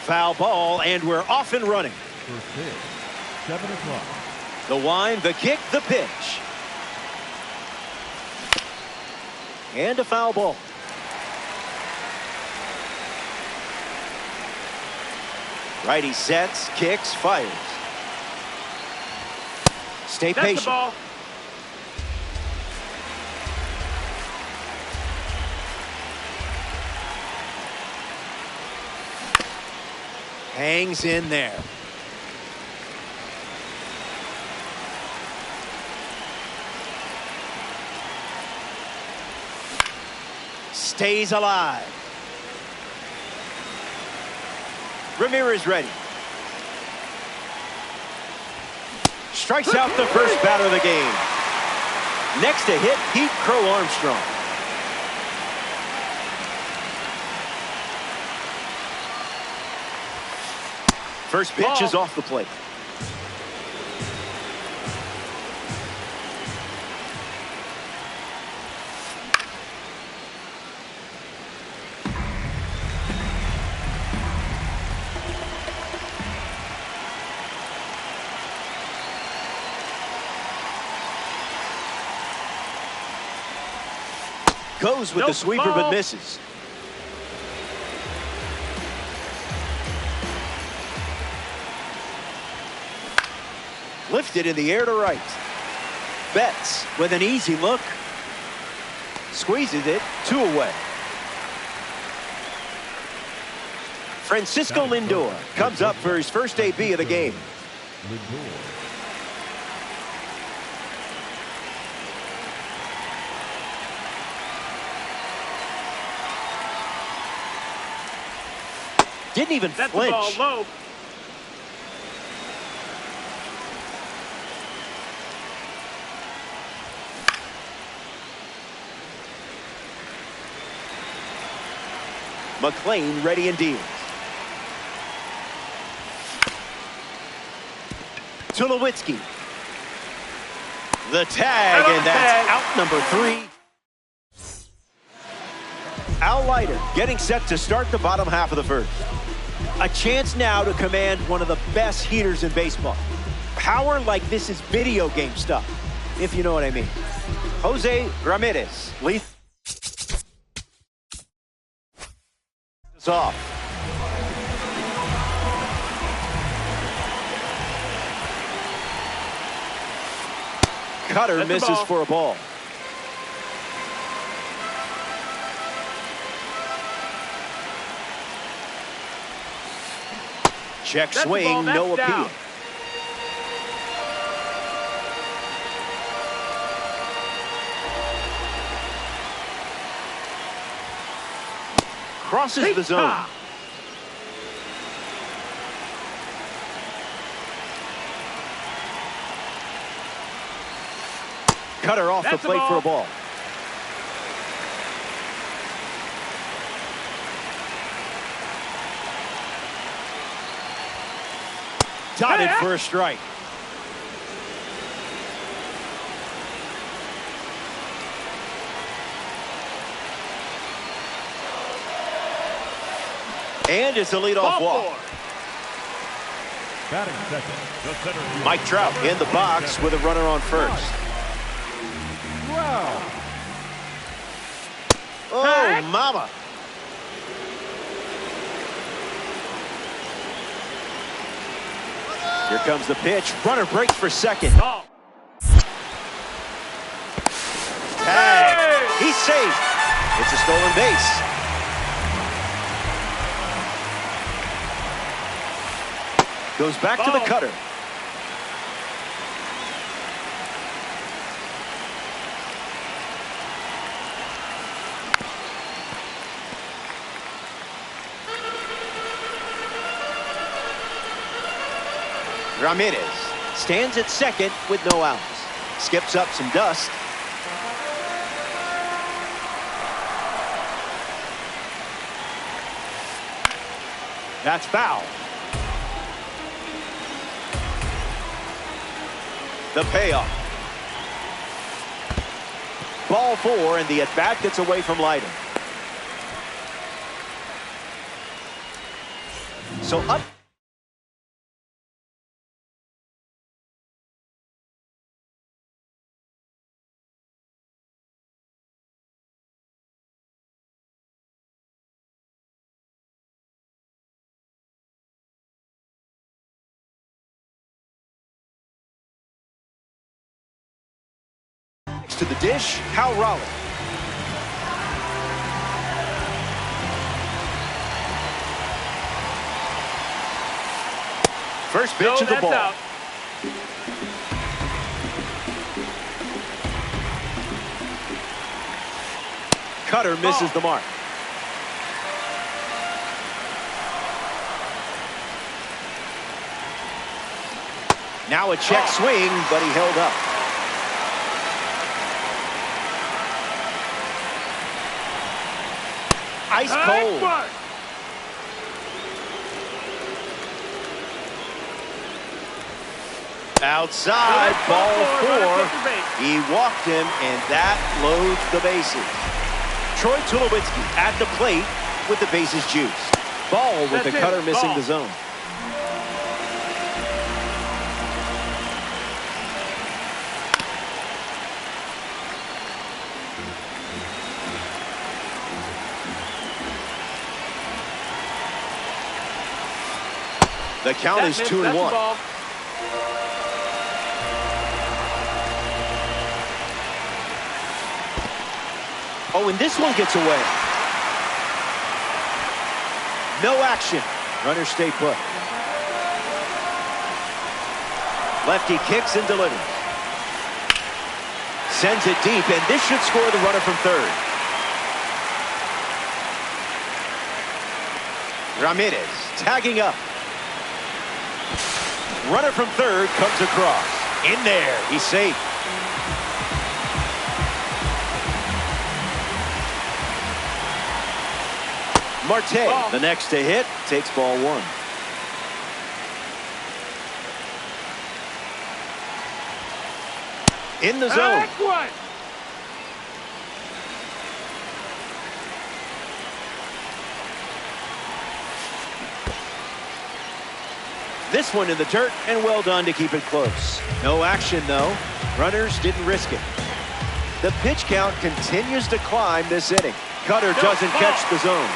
Foul ball, and we're off and running. First pitch, 7 o'clock. The wind, the kick, the pitch. And a foul ball. Righty sets, kicks, fires. Stay That's patient. the ball. Hangs in there. Stays alive. Ramirez ready. Strikes out the first batter of the game. Next to hit, Pete Crow Armstrong. First pitch is off the plate. Goes with the sweeper but misses. Lifted in the air to right. Betts with an easy look. Squeezes it, 2 away. Francisco Lindor comes up for his first AB of the game. Didn't even That's flinch. the ball low. McLean ready and deals. Tulowitzki. The tag, and that's out number 3. Al Leiter getting set to start the bottom half of the first. A chance now to command one of the best heaters in baseball. Power like this is video game stuff, if you know what I mean. Jose Ramirez leads us off. Cutter misses for a ball. Check swing, no appeal. Crosses the zone. Cutter off the plate for a ball. Dotted for a strike. And it's a leadoff walk. Batting second, the center fielder. Mike Trout in the box with a runner on first. Wow. Oh, mama. Here comes the pitch. Runner breaks for second. Tag. He's safe. It's a stolen base. Goes back to the cutter. Ramirez stands at second with no outs. Skips up some dust. That's foul. The payoff. Ball 4, and the at-bat gets away from Leiter. So up. To the dish, Hal Raleigh. First pitch of the ball. Out. Cutter misses the mark. Now a check swing, but he held up. Ice cold. Outside, ball 4. He walked him, and that loads the bases. Troy Tulowitzki at the plate with the bases juiced. Ball with the cutter missing the zone. The count is 2-1. Oh, and this one gets away. No action. Runner stay put. Lefty kicks and delivers. Sends it deep, and this should score the runner from third. Ramirez tagging up. Runner from third comes across. In there, he's safe. Marte, the next to hit, takes ball 1. In the zone. This one in the dirt, and well done to keep it close. No action, though. Runners didn't risk it. The pitch count continues to climb this inning. Cutter doesn't catch the zone.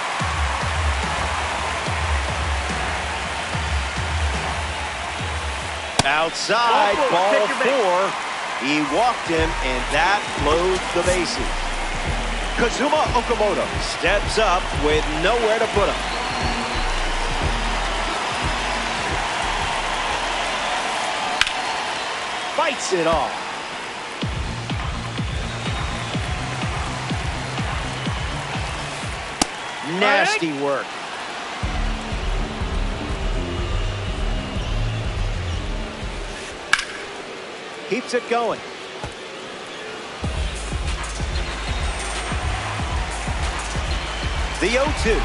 Outside, ball 4. He walked him, and that loads the bases. Kazuma Okamoto steps up with nowhere to put him. Fights it off. Nasty work. Keeps it going. The 0-2.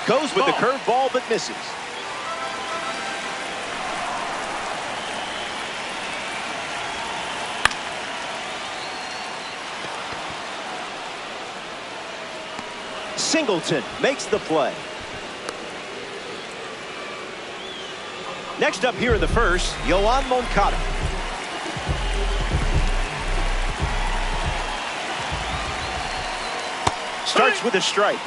Goes with the curveball but misses. Singleton makes the play. Next up here in the first, Yoan Moncada. Starts with a strike.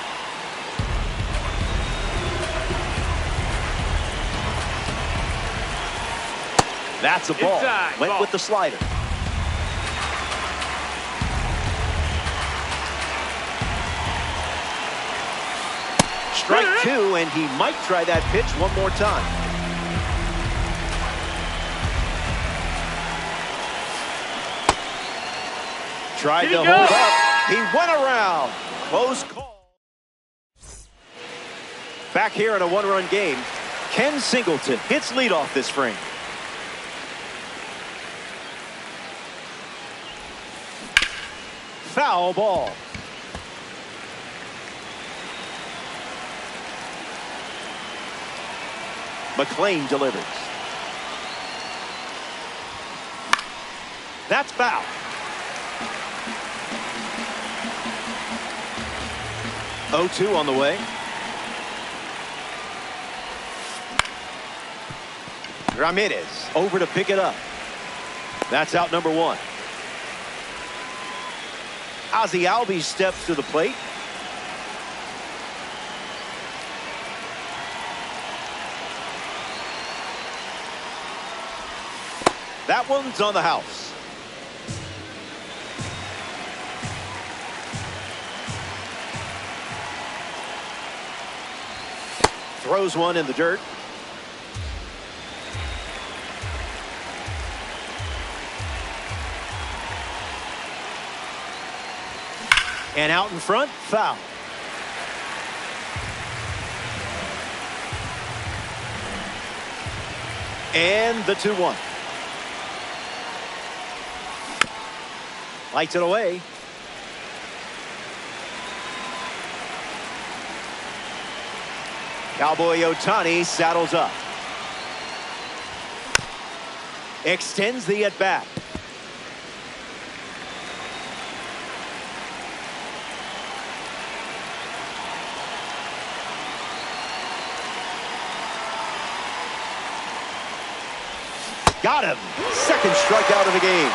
That's a ball. Went with the slider. Strike 2, and he might try that pitch one more time. Tried to hold up. He went around. Close call. Back here in a one-run game, Ken Singleton hits leadoff this frame. Foul ball. McLean delivers. That's foul. Oh, 2 on the way. Ramirez over to pick it up. That's out number one. Ozzie Albies steps to the plate. That one's on the house. Throws one in the dirt. And out in front, foul. And the 2-1. Lights it away. Cowboy Ohtani saddles up. Extends the at-bat. Got him. Second strikeout of the game.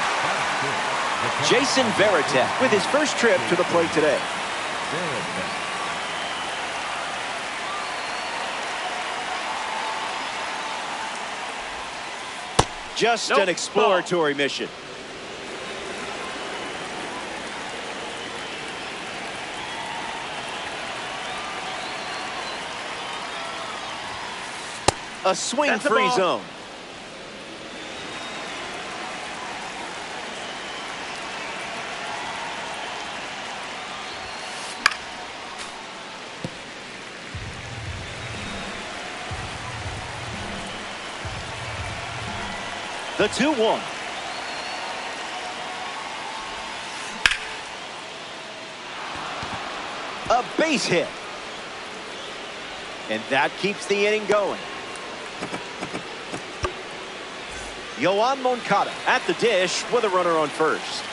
Jason Varitek with his first trip to the plate today. Just an exploratory mission. A swing-free zone. The 2-1. A base hit. And that keeps the inning going. Yoan Moncada at the dish with a runner on first.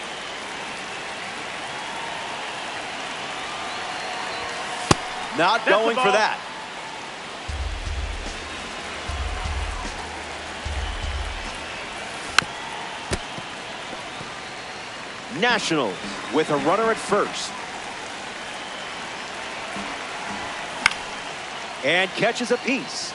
Not going for that. Nationals with a runner at first. And catches a piece.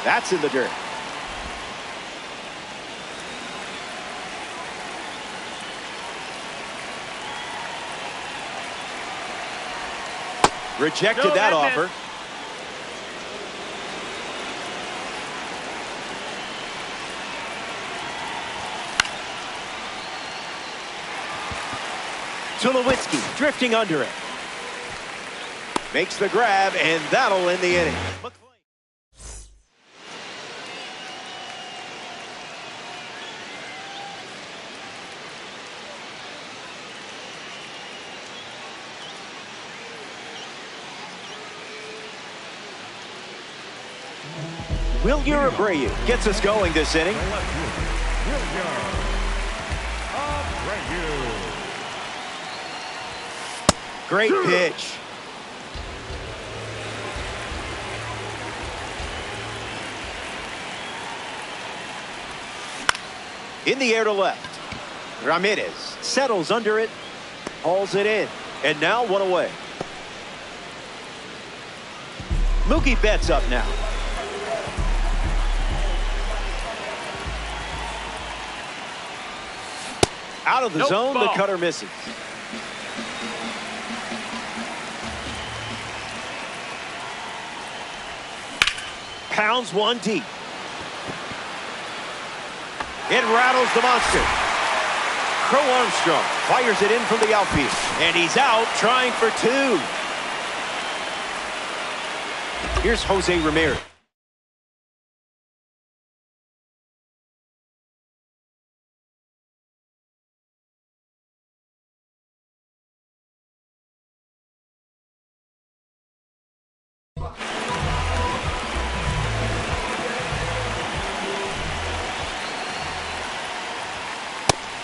That's in the dirt. Rejected that offer. Tulowitzki drifting under it. Makes the grab, and that'll end the inning. Wilyer Abreu gets us going this inning. Great pitch. In the air to left. Ramirez settles under it, hauls it in, and now one away. Mookie Betts up now. Out of the zone, the cutter misses. Pounds one deep. It rattles the monster. Crow Armstrong fires it in from the outfield. And he's out trying for two. Here's Jose Ramirez.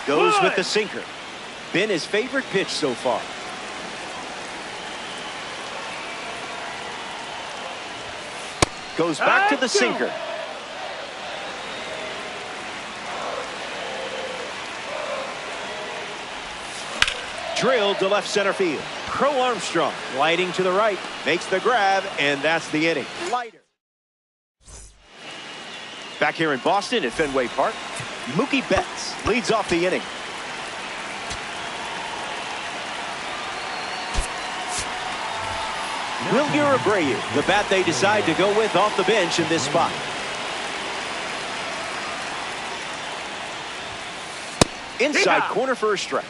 Goes with the sinker. been his favorite pitch so far. Goes back to the sinker. Drilled to left center field. Crow Armstrong gliding to the right. Makes the grab, and that's the inning. Lighter. Back here in Boston at Fenway Park, Mookie Betts leads off the inning. Wilyer Abreu, the bat they decide to go with off the bench in this spot. Inside corner for a strike.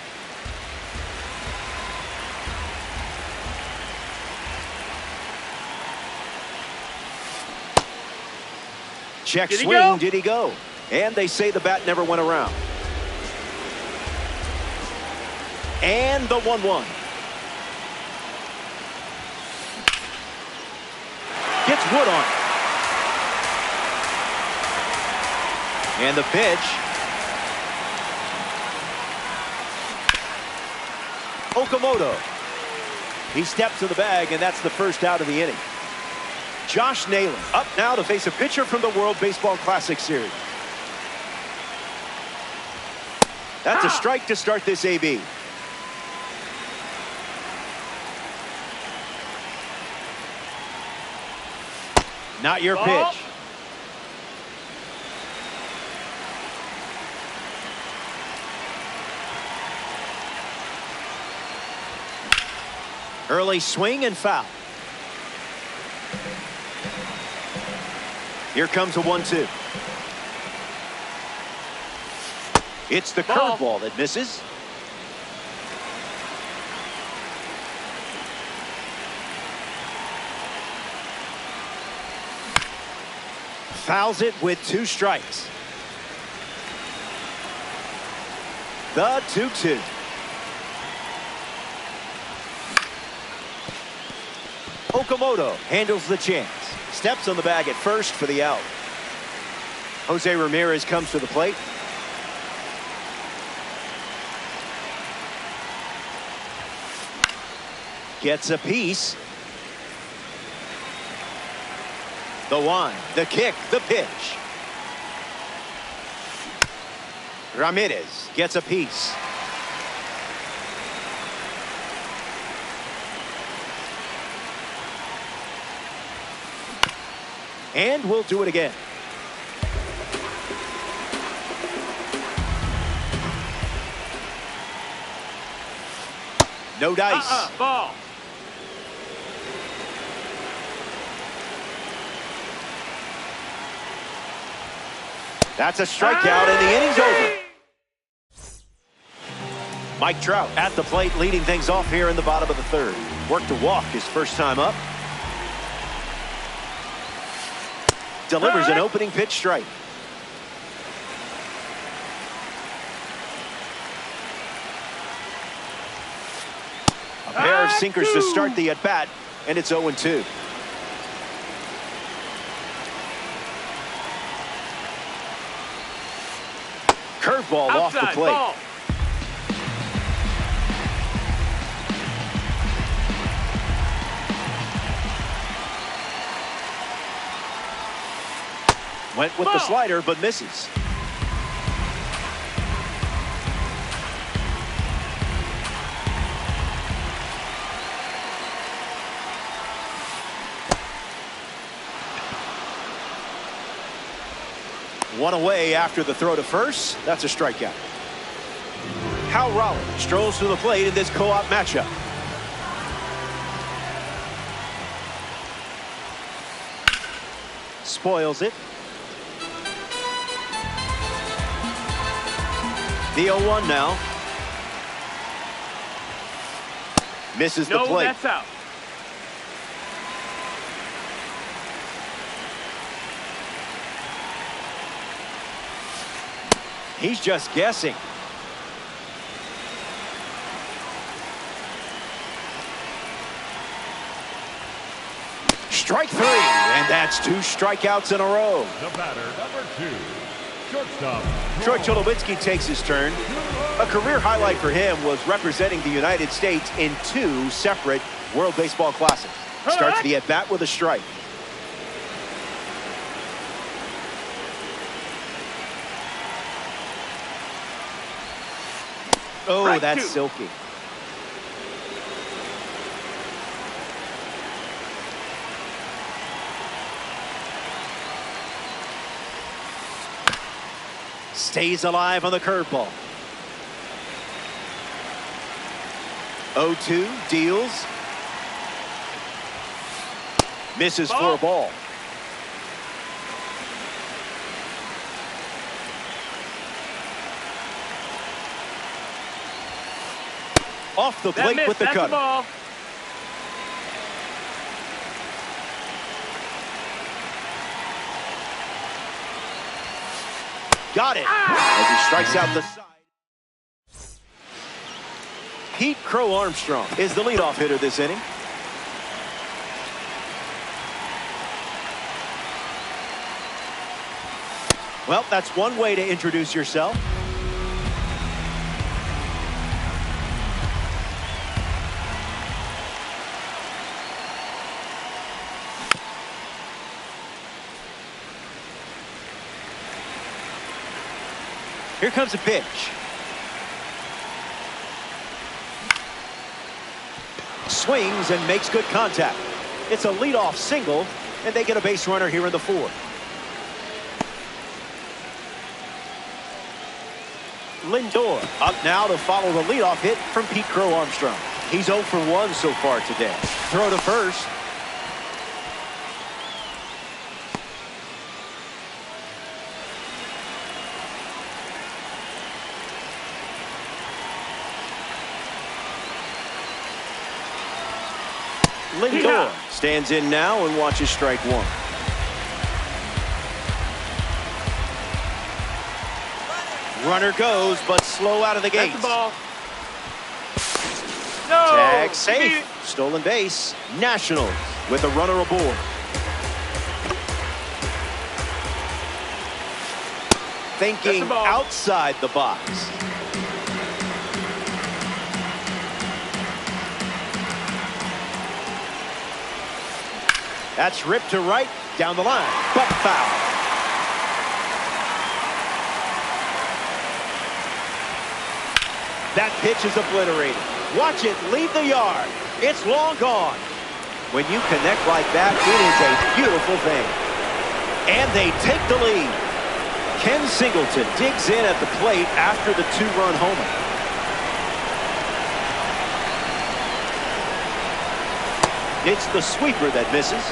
Check swing, did he go? And they say the bat never went around. And the 1-1. Gets Wood on. And the pitch. Okamoto. He steps to the bag, and that's the first out of the inning. Josh Naylor up now to face a pitcher from the World Baseball Classic Series. That's a strike to start this AB. Not your pitch. Early swing and foul. Here comes a 1-2. It's the curveball that misses. Fouls it with 2 strikes. The 2-2. Okamoto handles the chance. Steps on the bag at first for the out. Jose Ramirez comes to the plate. Gets a piece. The one, the kick, the pitch. Ramirez gets a piece. And we'll do it again. No dice. Ball. That's a strikeout, and the inning's over. Mike Trout at the plate, leading things off here in the bottom of the 3rd. Worked to walk his first time up. Delivers an opening pitch strike. A pair of sinkers to start the at-bat, and it's 0-2. Curveball off the plate. Ball. Went with the slider, but misses. One away after the throw to first. That's a strikeout. Hal Raleigh strolls to the plate in this co-op matchup. Spoils it. The 0-1 now. Misses the plate. That's out. He's just guessing. Strike 3, and that's 2 strikeouts in a row. The batter, number 2. Shortstop. Troy Tulowitzki takes his turn. A career highlight for him was representing the United States in 2 separate World Baseball Classics. Starts the at-bat with a strike. Oh, Strike that's 2. silky. Stays alive on the curveball. 0-2, deals. Misses for a ball. Off the plate with the That's cutter. ball. Got it as he strikes out the side. Pete Crow Armstrong is the leadoff hitter this inning. Well, that's one way to introduce yourself. Here comes a pitch. Swings and makes good contact. It's a leadoff single, and they get a base runner here in the 4th. Lindor up now to follow the leadoff hit from Pete Crow Armstrong. He's 0 for 1 so far today. Throw to first. Lindor stands in now and watches strike 1. Runner goes, but slow out of the gates. That's the ball. No. Tag safe. Stolen base. Nationals with a runner aboard. Thinking outside the box. That's ripped to right, down the line, but foul. That pitch is obliterated. Watch it leave the yard. It's long gone. When you connect like that, it is a beautiful thing. And they take the lead. Ken Singleton digs in at the plate after the 2-run homer. It's the sweeper that misses.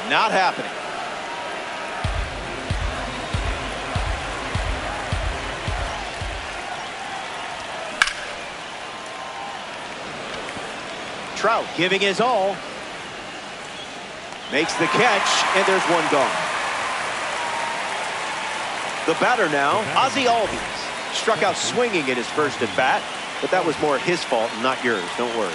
Not happening. Trout giving his all. Makes the catch, and there's one gone. The batter now, Ozzie Albies. Struck out swinging in his first at bat, but that was more his fault and not yours. Don't worry.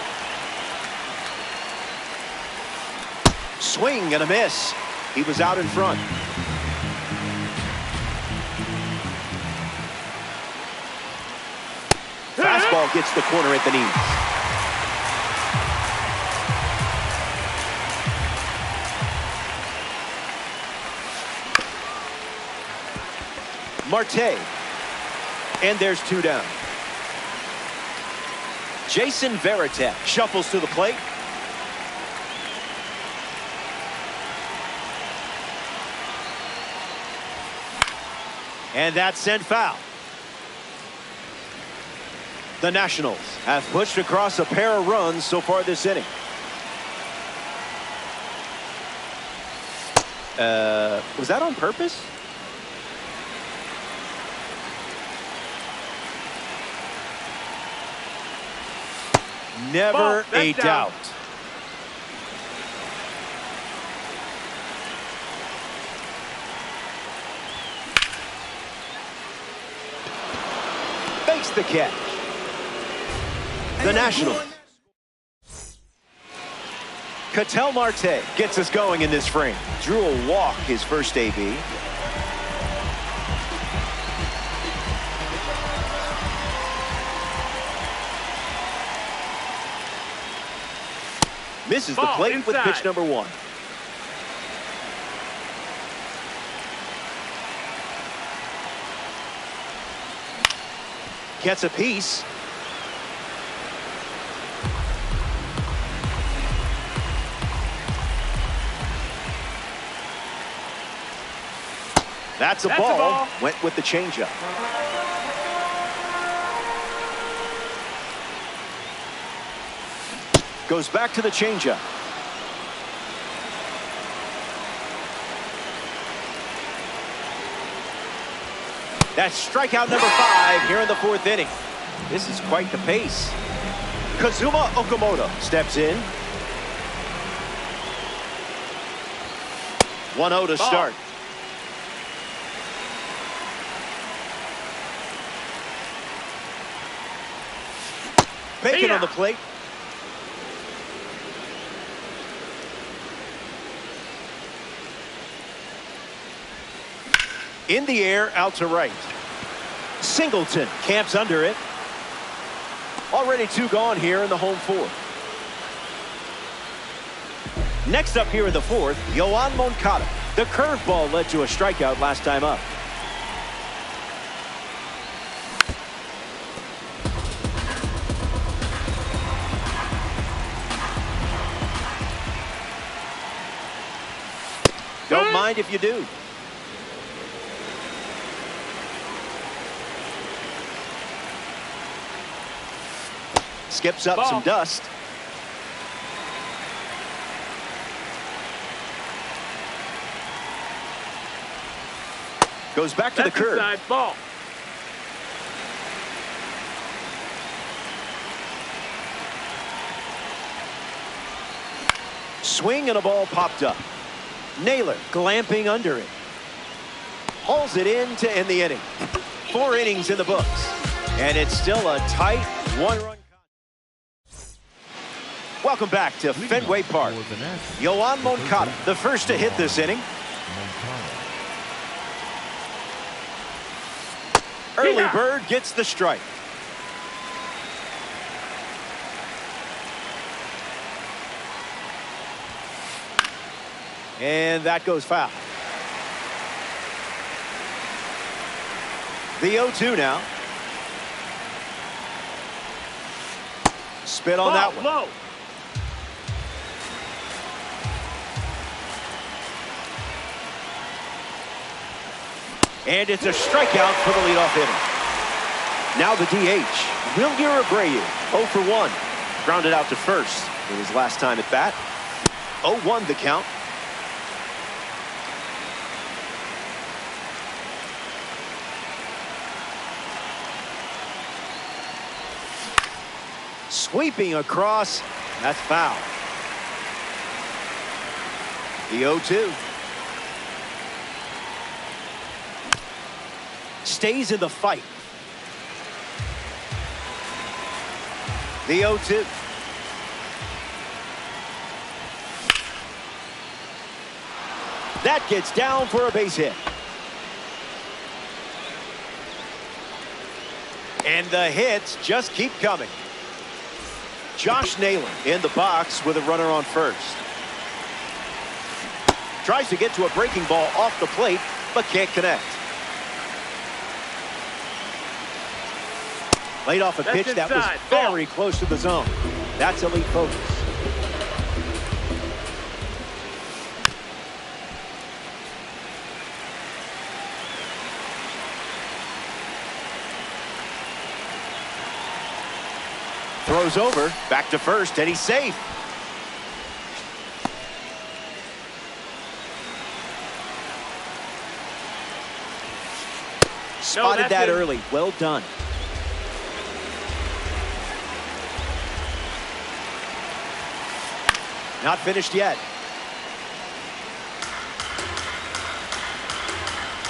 Swing and a miss. He was out in front. Fastball gets the corner at the knees. Marte. And there's 2 down. Jason Varitek shuffles to the plate. And that's sent foul. The Nationals have pushed across a pair of runs so far this inning. Was that on purpose? Never a doubt. Makes the catch. The Nationals Ketel Marte gets us going in this frame. Drew a walk his first AB. Misses the plate inside. With pitch number 1. Gets a piece. That's a ball. Went with the changeup. Goes back to the changeup. That's strikeout number 5 here in the 4th inning. This is quite the pace. Kazuma Okamoto steps in. 1-0 to start. Bacon on the plate. In the air, out to right. Singleton camps under it. Already 2 gone here in the home 4th. Next up here in the 4th, Yoan Moncada. The curveball led to a strikeout last time up. Don't mind if you do. Skips up some dust. Goes back to the curve. Inside ball. Swing and a ball popped up. Naylor glamping under it. Hauls it in to end the inning. 4 innings in the books. And it's still a tight 1-run. Welcome back to Fenway Park. Yoan Moncada, the first to hit this inning. Early bird gets the strike. And that goes foul. The 0-2 now. Spit on that one. Low. And it's a strikeout for the leadoff hitter. Now the DH, Wilyer Abreu, 0 for 1. Grounded out to first in his last time at bat. 0-1 the count. Sweeping across, that's foul. The 0-2. Stays in the fight. The 0-2. That gets down for a base hit. And the hits just keep coming. Josh Naylor in the box with a runner on first. Tries to get to a breaking ball off the plate, but can't connect. Laid off a pitch that was very close to the zone. That's elite focus. Throws over, back to first, and he's safe. Spotted that early. Well done. Not finished yet.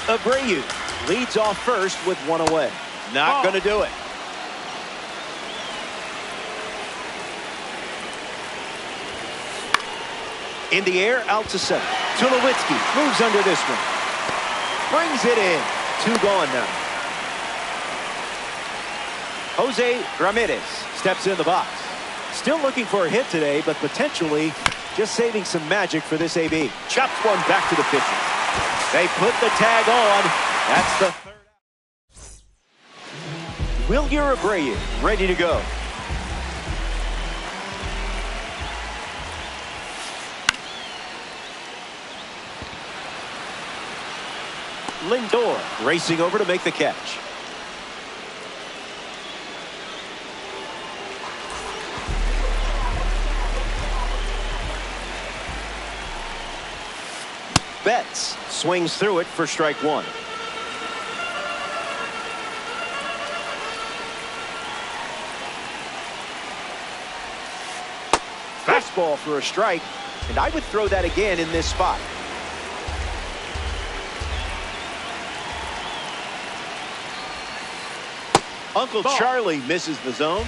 Abreu leads off first with 1 away. Not going to do it. In the air, out to center. Tulowitzki moves under this one. Brings it in. 2 gone now. Jose Ramirez steps in the box. Still looking for a hit today, but potentially just saving some magic for this AB. Chops one back to the pitcher. They put the tag on. That's the third out. Wilyer Abreu ready to go. Lindor racing over to make the catch. Betts swings through it for strike 1. Fastball for a strike, and I would throw that again in this spot. Uncle Charlie misses the zone.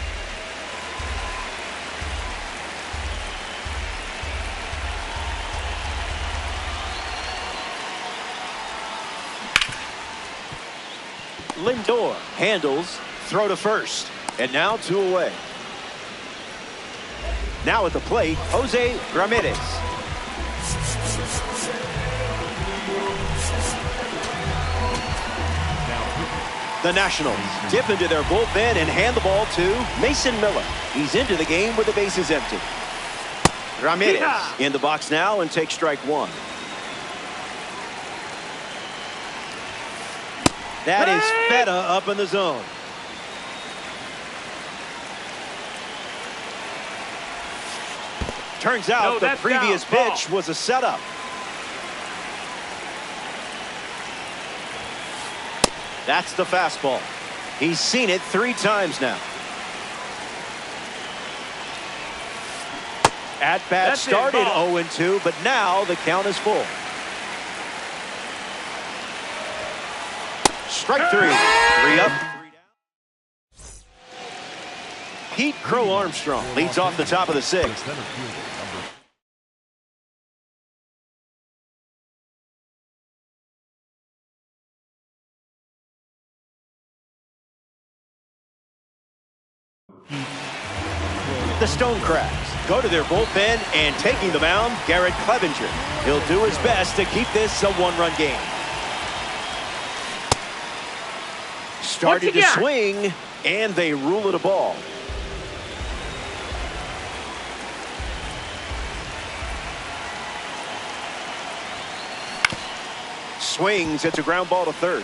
Lindor handles, throw to first, and now 2 away. Now at the plate, Jose Ramirez. The Nationals dip into their bullpen and hand the ball to Mason Miller. He's into the game with the bases empty. Ramirez in the box now and takes strike 1. That is Feta up in the zone. Turns out the previous pitch was a setup. That's the fastball. He's seen it 3 times now. At bat started 0-2, but now the count is full. Strike 3. 3 up, 3 down. Pete Crow Armstrong leads off the top of the 6th. The Stone Crabs go to their bullpen, and taking the mound, Garrett Clevenger. He'll do his best to keep this a 1-run game. Started to swing, and they rule it a ball. Swings, it's a ground ball to third.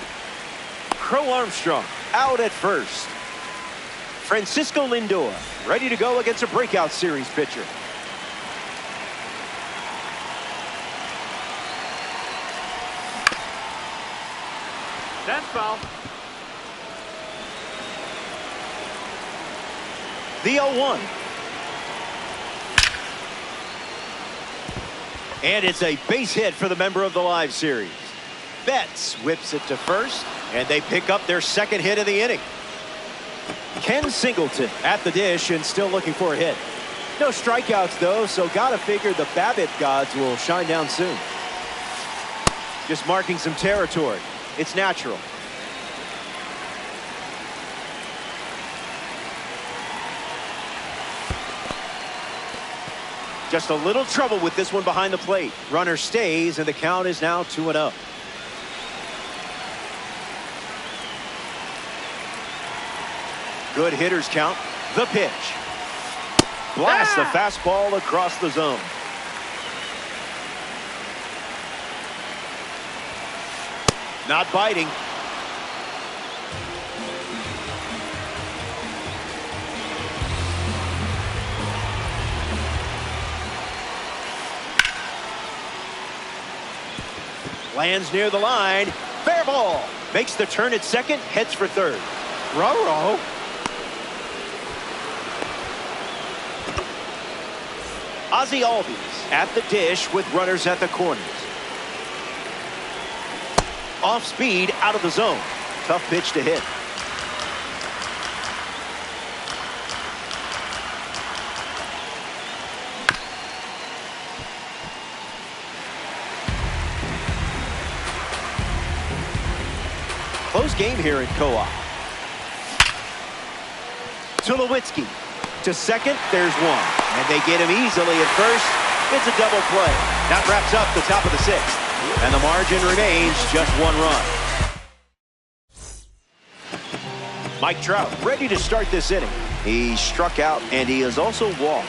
Crow Armstrong out at first. Francisco Lindor ready to go against a breakout series pitcher. That's foul. The 0-1. And it's a base hit for the member of the live series. Betts whips it to first, and they pick up their 2nd hit of the inning. Ken Singleton at the dish and still looking for a hit. No strikeouts though, so gotta figure the BABIP gods will shine down soon. Just marking some territory. It's natural. Just a little trouble with this one behind the plate. Runner stays, and the count is now 2-0. Good hitters count. The pitch. Blast the fastball across the zone. Not biting. Lands near the line. Fair ball. Makes the turn at second. Heads for third. Row. Ozzie Albies at the dish with runners at the corners. Off speed, out of the zone. Tough pitch to hit. close game here in co-op. Tulowitzki to second. There's one. And they get him easily at first. It's a double play. That wraps up the top of the sixth. And the margin remains just one run. Mike Trout ready to start this inning. He struck out and he has also walked.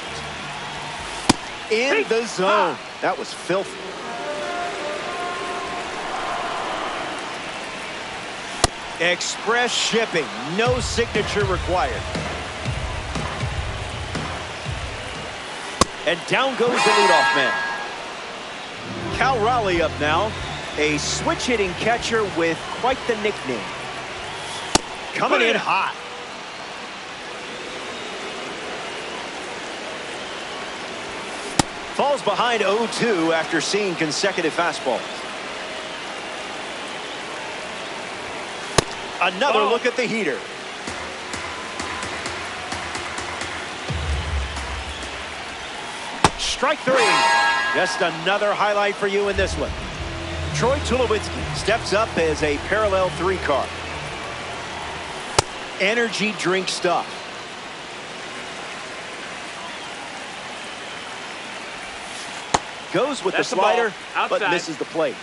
In the zone. That was filthy. Express shipping. No signature required. And down goes the leadoff man. Cal Raleigh up now. A switch-hitting catcher with quite the nickname. Coming in hot. Falls behind 0-2 after seeing consecutive fastballs. Another look at the heater. Strike three. Just another highlight for you in this one. Troy Tulowitzki steps up as a parallel three card. Energy drink stuff. Goes with the slider, but misses the plate.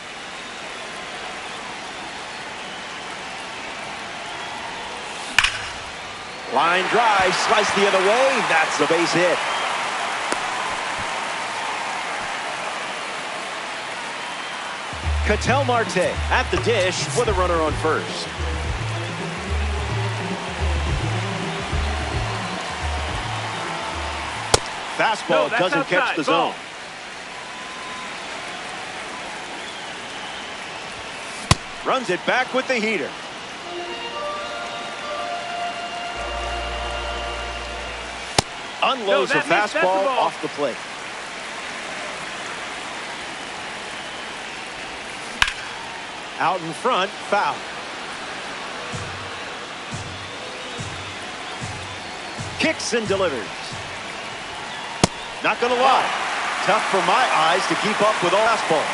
Line drive, slice the other way. That's the base hit. Ketel Marte at the dish with a runner on first. Fastball doesn't catch the zone. Runs it back with the heater. Unloads the fastball off the plate. Out in front, foul. Kicks and delivers. Not gonna lie, tough for my eyes to keep up with all fastballs.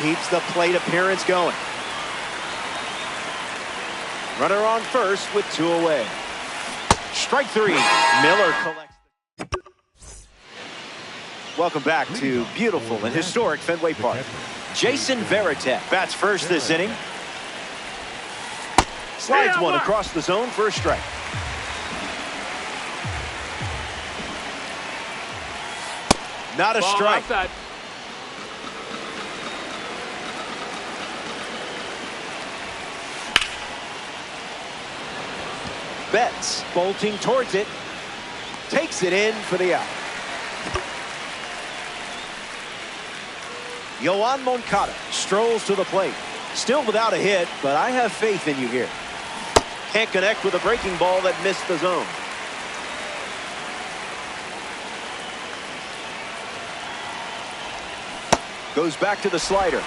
Keeps the plate appearance going. Runner on first with two away. Strike three. Miller collects. Welcome back to beautiful and historic Fenway Park. Jason Varitek bats first this inning. Slides one across the zone for a strike. Not a strike. Betts bolting towards it. Takes it in for the out. Yoan Moncada strolls to the plate. Still without a hit, but I have faith in you here. Can't connect with a breaking ball that missed the zone. Goes back to the slider.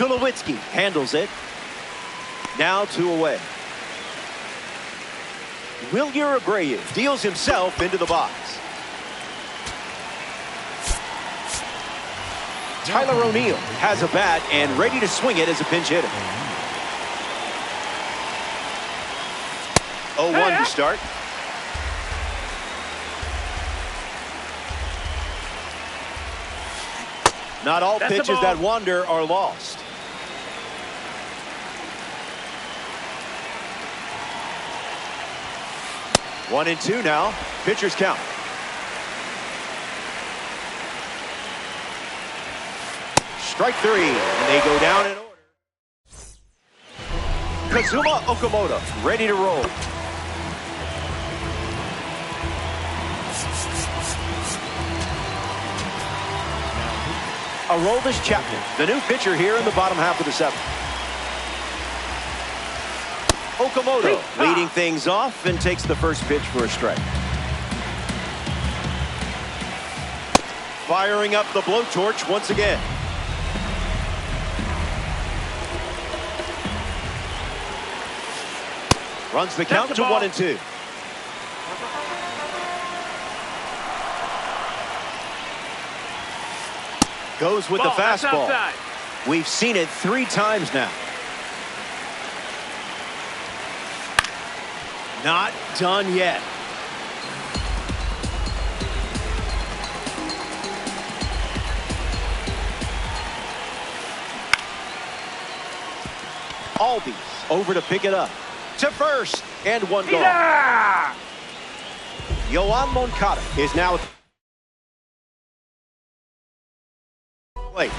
Tulowitzki handles it. Now two away. Wilyer Abreu deals himself into the box. Tyler O'Neill has a bat and ready to swing it as a pinch hitter. 0-1 to start. Not all pitches that wander are lost. One and two now. Pitchers count. Strike three, and they go down in order. Kazuma Okamoto ready to roll. Aroldis Chapman, the new pitcher here in the bottom half of the seventh. Okamoto leading things off and takes the first pitch for a strike. Firing up the blowtorch once again. Runs the count to 1 and 2. Goes with the Ball, that's fastball. outside. We've seen it 3 times now. Not done yet. Albies over to pick it up. To first, and 1 gone. Yeah! Yoan Moncada is now at the plate.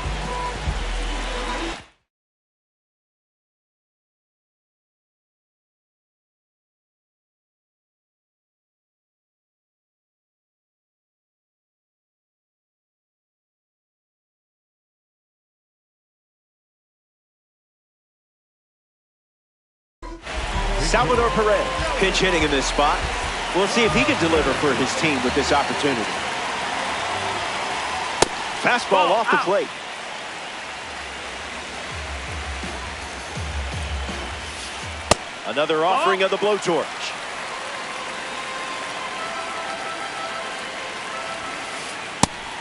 Salvador Perez pinch hitting in this spot. We'll see if he can deliver for his team with this opportunity. Fastball off the plate. Another offering of the blowtorch.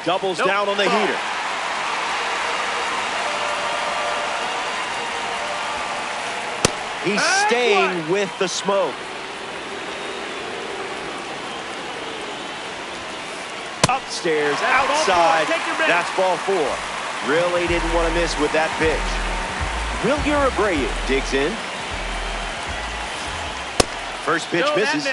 Doubles down on the heater. He's staying with the smoke. Upstairs, outside. That's ball 4. Really didn't want to miss with that pitch. Wilyer Abreu digs in. First pitch misses.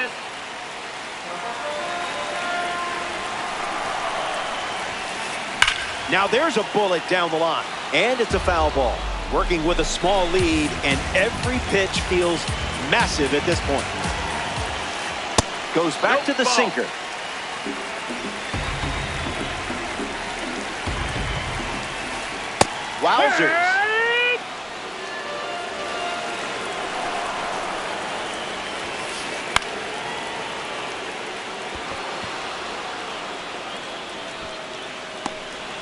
Now there's a bullet down the line. And it's a foul ball. Working with a small lead, and every pitch feels massive at this point. Goes back to the sinker. Wowzers.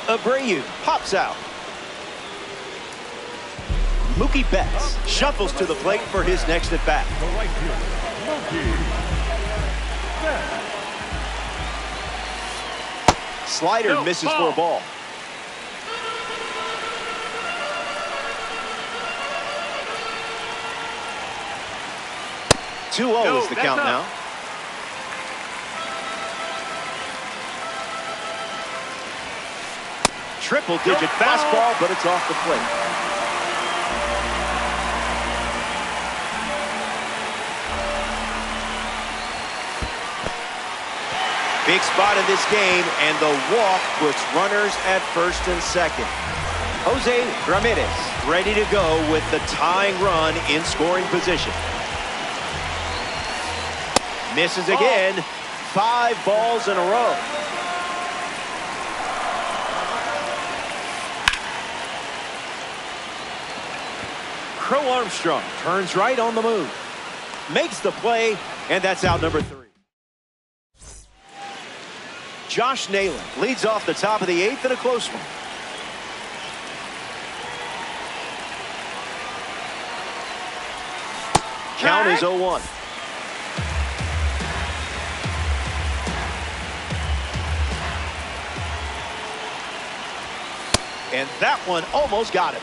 Abreu pops out. Mookie Betts shuffles to the plate for his next at bat. The right fielder, Mookie Betts. Slider misses for a ball. Two 0 is the count now. Triple-digit fastball, but it's off the plate. Big spot in this game, and the walk puts runners at first and second. Jose Ramirez ready to go with the tying run in scoring position. Misses again. 5 balls in a row. Crow Armstrong turns right on the move. Makes the play, and that's out number 3. Josh Nalen leads off the top of the 8th in a close one. Count is 0-1. And that one almost got him.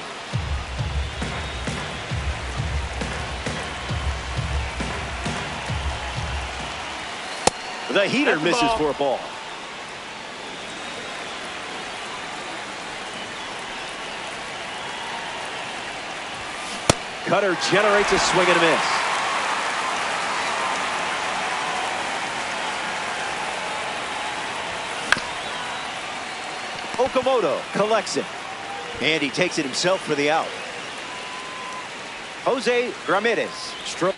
The heater misses for a ball. Cutter generates a swing and a miss. Okamoto collects it. And he takes it himself for the out. Jose Ramirez stroke.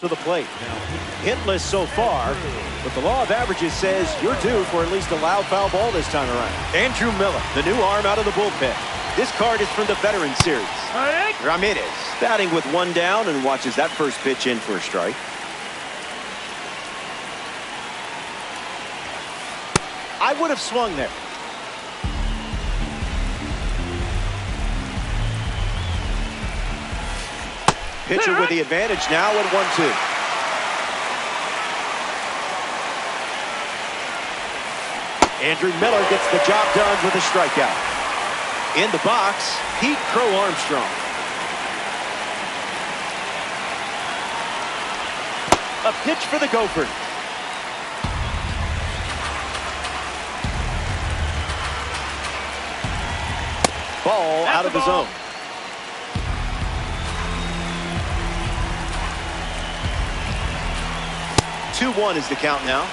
To the plate. Hitless so far, but the law of averages says you're due for at least a loud foul ball this time around. Andrew Miller, the new arm out of the bullpen. This card is from the Veteran Series. Ramirez batting with 1 down and watches that first pitch in for a strike. I would have swung there. Pitcher with the advantage now at 1-2. Andrew Miller gets the job done with a strikeout. In the box, Pete Crow Armstrong. A pitch for the Gophers. Ball out of the zone. 2-1 is the count now.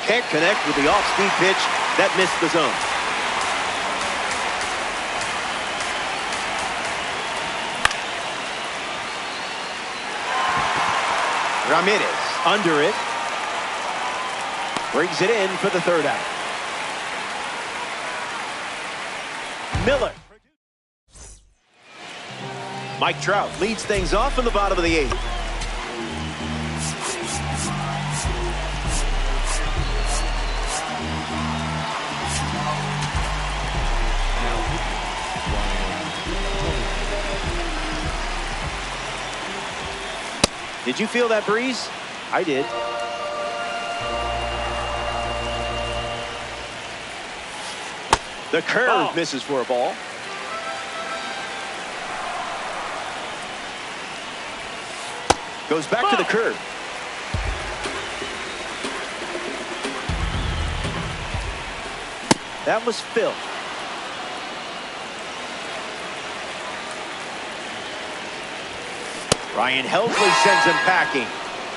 Can't connect with the off-speed pitch that missed the zone. Ramirez under it. Brings it in for the third out. Miller. Mike Trout leads things off in the bottom of the eighth. Did you feel that breeze? I did. The curve misses for a ball. Goes back to the curve. That was Phil. Ryan Helsley sends him packing.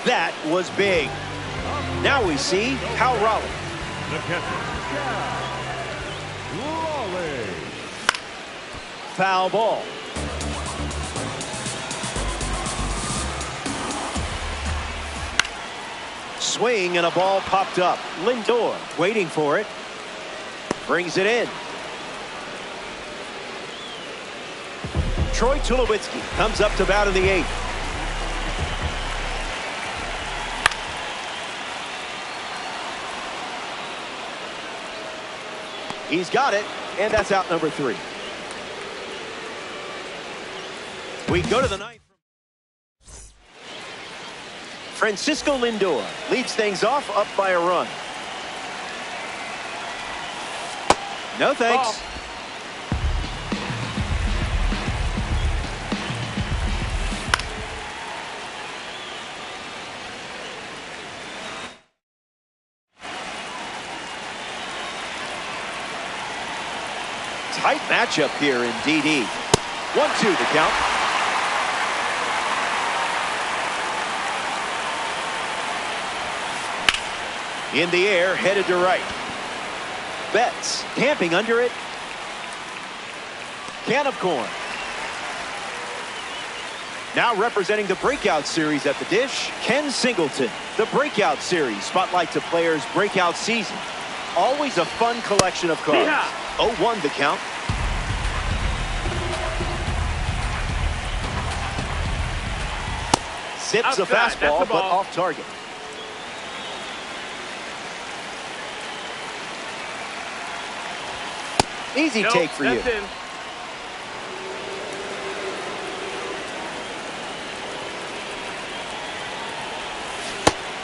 That was big. Now we see Hal Raleigh. The catcher, Raleigh. Foul ball. Swing and a ball popped up. Lindor waiting for it. Brings it in. Troy Tulowitzki comes up to bat in the eighth. He's got it, and that's out number 3. We go to the ninth. Francisco Lindor leads things off up by a run. No thanks. Tight matchup here in DD. 1-2 the count. In the air, headed to right. Betts camping under it. Can of corn. Now representing the breakout series at the dish, Ken Singleton. The breakout series spotlights a player's breakout season. Always a fun collection of cards. 0-1 the count. Zips a fastball, but off target. Easy take for you. In.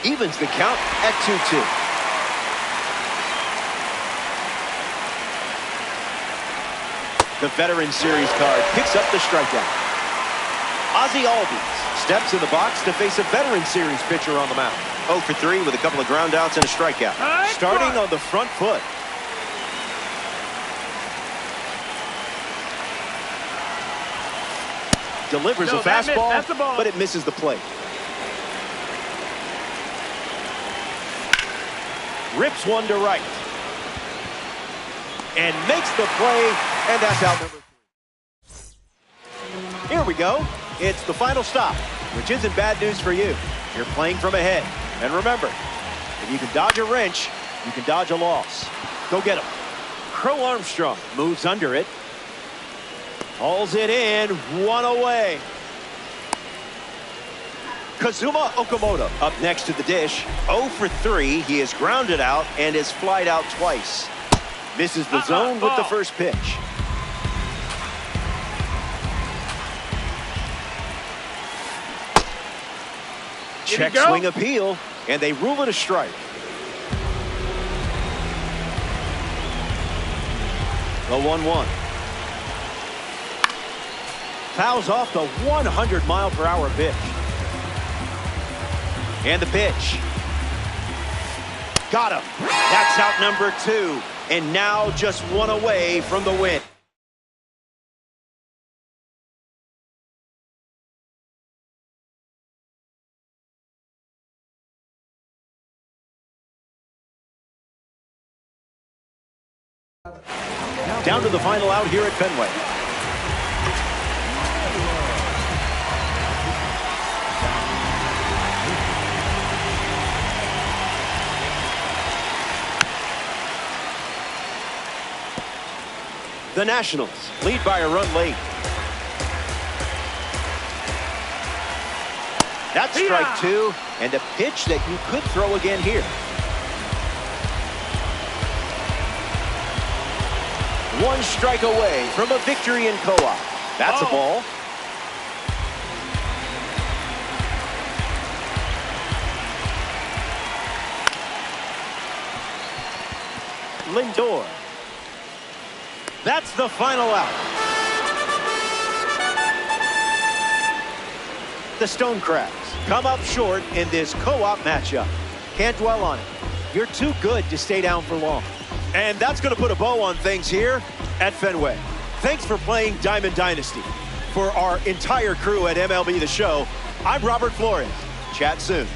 Evens the count at 2-2. The Veteran Series card picks up the strikeout. Ozzie Albies steps in the box to face a Veteran Series pitcher on the mound. 0 for 3 with a couple of groundouts and a strikeout. Starting on the front foot. Delivers a fastball, but it misses the plate. Rips one to right. And makes the play, and that's out number 3. Here we go. It's the final stop, which isn't bad news for you. You're playing from ahead. And remember, if you can dodge a wrench, you can dodge a loss. Go get him. Crow Armstrong moves under it. Hauls it in, 1 away. Kazuma Okamoto up next to the dish. 0 for 3. He is grounded out and is flied out twice. Misses the zone with the first pitch. Check swing appeal, and they rule it a strike. The 1-1. Fouls off the 100-mile-per-hour pitch. And the pitch. Got him. That's out number 2. And now just one away from the win. Down to the final out here at Fenway. The Nationals lead by a run late. That's strike 2, and a pitch that you could throw again here. One strike away from a victory in co-op. That's a ball. Lindor. That's the final out. The Stone Crabs come up short in this co-op matchup. Can't dwell on it. You're too good to stay down for long. And that's going to put a bow on things here at Fenway. Thanks for playing Diamond Dynasty. For our entire crew at MLB The Show, I'm Robert Flores. Chat soon.